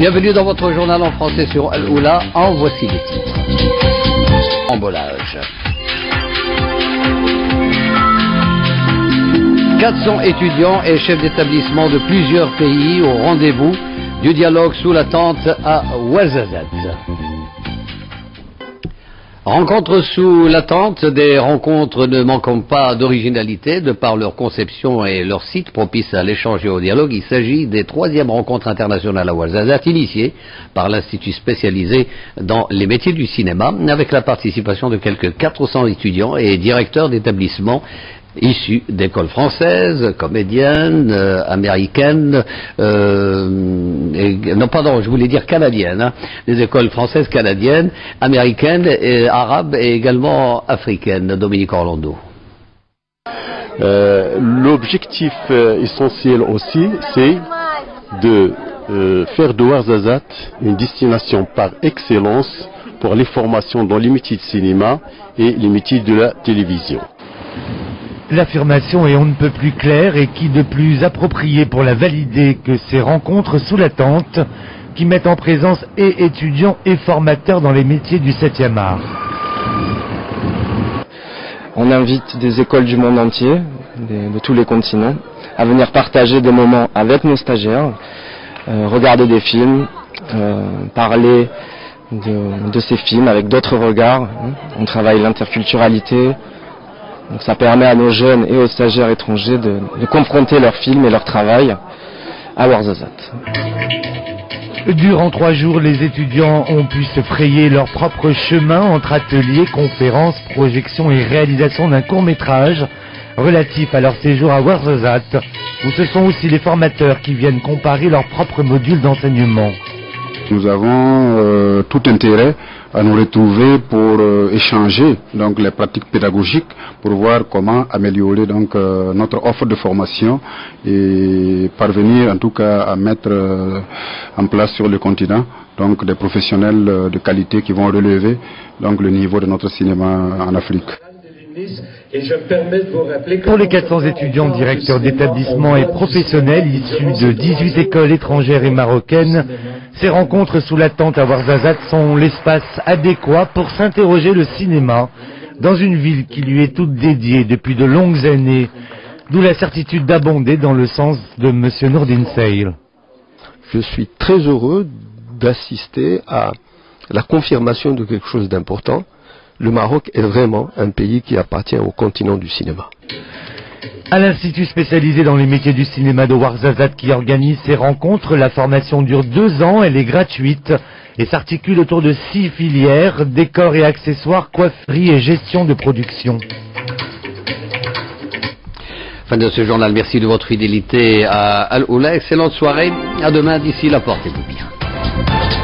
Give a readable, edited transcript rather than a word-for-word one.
Bienvenue dans votre journal en français sur Al-Oula. En voici les titres. Embolage. 400 étudiants et chefs d'établissement de plusieurs pays au rendez-vous du dialogue sous la tente à Ouarzazate. Rencontres sous la tente, des rencontres ne manquant pas d'originalité de par leur conception et leur site propice à l'échange et au dialogue. Il s'agit des 3e rencontres internationales à Ouarzazate initiées par l'Institut spécialisé dans les métiers du cinéma avec la participation de quelques 400 étudiants et directeurs d'établissements issus d'écoles françaises, comédiennes, américaines, non pardon, je voulais dire canadiennes, des écoles françaises, canadiennes, américaines, arabes et également africaines. Dominique Orlando. L'objectif essentiel aussi, c'est de faire de Ouarzazate une destination par excellence pour les formations dans les métiers de cinéma et les métiers de la télévision. L'affirmation est on ne peut plus claire et qui de plus approprié pour la valider que ces rencontres sous la tente qui mettent en présence et étudiants et formateurs dans les métiers du 7e art. On invite des écoles du monde entier, de tous les continents, à venir partager des moments avec nos stagiaires, regarder des films, parler de ces films avec d'autres regards. On travaille l'interculturalité. Donc ça permet à nos jeunes et aux stagiaires étrangers de confronter leurs films et leur travail à Ouarzazate. Durant 3 jours, les étudiants ont pu se frayer leur propre chemin entre ateliers, conférences, projections et réalisation d'un court-métrage relatif à leur séjour à Ouarzazate, où ce sont aussi les formateurs qui viennent comparer leurs propres modules d'enseignement. Nous avons tout intérêt à nous retrouver pour échanger donc les pratiques pédagogiques pour voir comment améliorer donc notre offre de formation et parvenir en tout cas à mettre en place sur le continent donc des professionnels de qualité qui vont relever donc le niveau de notre cinéma en Afrique. Et je me permets de vous rappeler que pour les 400 étudiants, directeurs d'établissements et professionnels issus de 18 écoles étrangères et marocaines, ces rencontres sous la tente à Ouarzazate sont l'espace adéquat pour s'interroger le cinéma dans une ville qui lui est toute dédiée depuis de longues années, d'où la certitude d'abonder dans le sens de M. Nourdine Seil. Je suis très heureux d'assister à la confirmation de quelque chose d'important. Le Maroc est vraiment un pays qui appartient au continent du cinéma. À l'Institut spécialisé dans les métiers du cinéma de Ouarzazate qui organise ces rencontres, la formation dure 2 ans, elle est gratuite et s'articule autour de 6 filières, décors et accessoires, coifferie et gestion de production. Fin de ce journal, merci de votre fidélité à Al-Oula. Excellente soirée, à demain, d'ici là, portez-vous bien.